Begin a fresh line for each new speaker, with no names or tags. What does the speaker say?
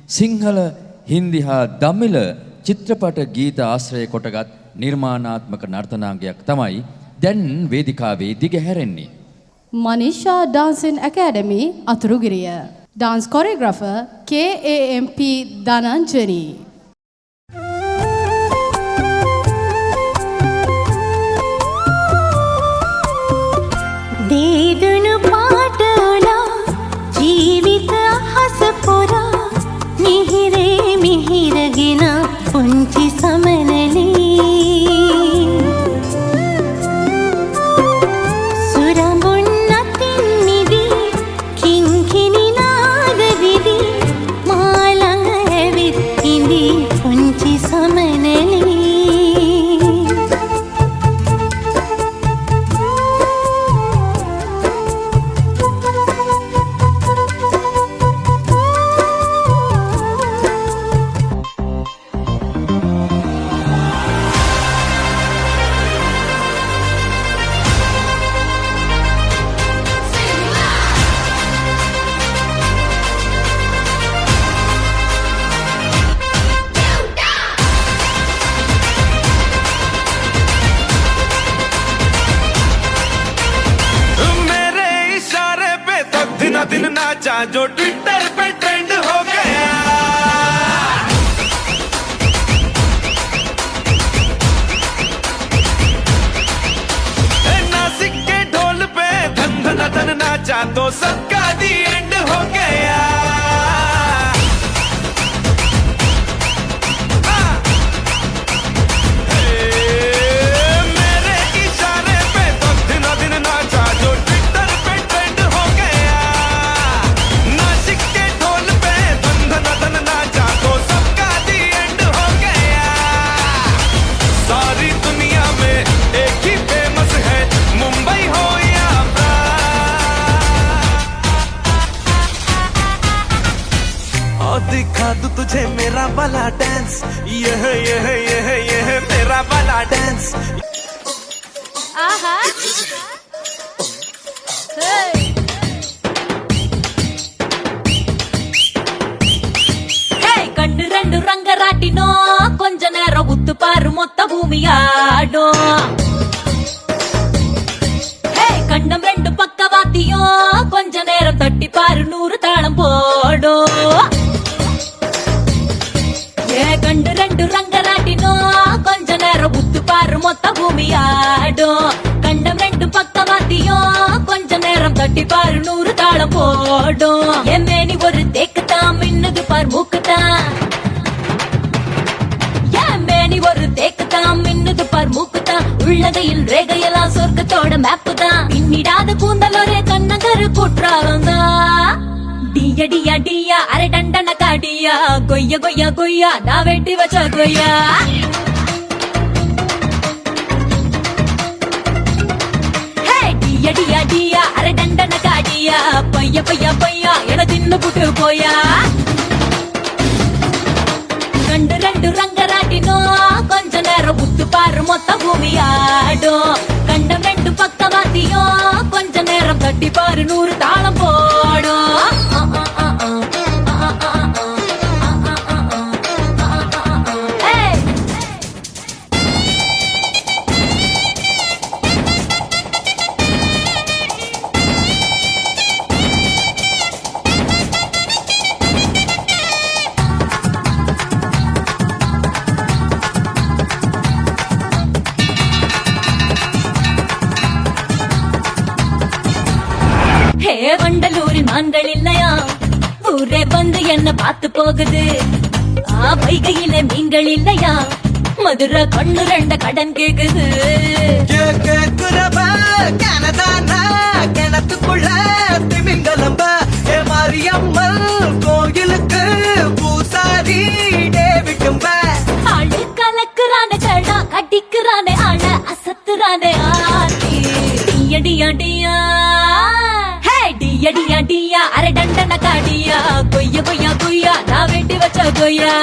සිංහල හින්දි හා දමිළ චිත්‍රපට ගීත ආශ්‍රය කොටගත් නිර්මාණාත්මක නර්තනාංගයක් තමයි දැන් වේදිකාවේ දිගහැරෙන්නේ.
Manisha Dancing Academy Aturugiriya. Dance choreographer KAMP Dhananjani.
දේදුණු පාටෝලා ජීවිත අහස පුරා මිහිරේ මිහිරගෙන පුංචි සමනලී සුරඹුන් අතින් මිදී කිංකිණි නාද දිදී මා ළඟ ඇවිත් ඉඳී පුංචි සමනලී
दिन नाचा जो ट्विटर पे ट्रेंड हो गया नासिक के ढोल पे धन धन धन नाचा तो सबका दी एंड हो गया मेरे इशारे पे तो दिन दिन नाचा जो ट्विटर पे ट्रेंड हो गया सारी दुनिया में एक ही फेमस है मुंबई हो या और दिखा दूं तुझे मेरा वाला डांस ये है मेरा वाला डांस
आहा
கண்டு ரெண்டு ரங்கராட்டினோ கொஞ்ச நேரம் உத்து பாரு மொத்த பூமியாடும் கண்டம் ரெண்டு பக்கவாத்தியும் கொஞ்ச நேரம் தட்டி பாரு 100 தாளம் போடும் கண்டு ரெண்டு ரங்கராட்டினோ கொஞ்ச நேரம் உத்து பாரு மொத்த பூமியாடும் கண்டம் ரெண்டு பக்கவாத்தியும் கொஞ்ச நேரம் தட்டி பாரு 100 தாளம் போடும் என் மேனி ஒரு தேக்குதான் மின்னுது பார் மூக்குதான் மேனி ஒரு தேக்குதான் மின்னுது பார் மூக்குதான் உள்ளகையில் ரேகையெல்லாம் சொர்க்கத்தோட மேப்பு தான் பின்னிடாத கூந்தல் ஒரே கண்ணங்கரு குற்றாலந்தா டியா டியா டியா அரை டண்டன காடியா கொய்யா கொய்யா கொய்யா நான் வெட்டி வச்ச கொய்யா டியா டியா டியா அரை டண்டன காடியா பையா பையா பையா என தின்னு புட்டு போயா கண்டு ரெண்டு ரங்கராட்டினோ கொஞ்ச நேரம் உத்து பாரு மொத்த பூமியாடும் கண்டம் ரெண்டு பக்கவாத்தியும் கொஞ்ச நேரம் தட்டி பாரு 100 தாளம் போடும் வண்டலூரில் மான்கள் இல்லையா ஊரே வந்து என்ன பார்த்து போகுது வைகையில மீன்கள் இல்லையா மதுரை கண்ணு ரெண்ட கடன் கேக்குது கிணத்துக்குள்ள திமிங்கலம்ப மாரியம்மன் கோயிலுக்கு பூசாரி டேவிட்டும்ப ஆளு கலக்குறானே கடா கடிக்குறானே ஆள அசத்துறானே ஆத்தி டியா டியா டியா டியா டியா அரை டண்டன காடியா கொய்யா கொய்யா கொய்யா நான் வெட்டி வச்ச கொய்யா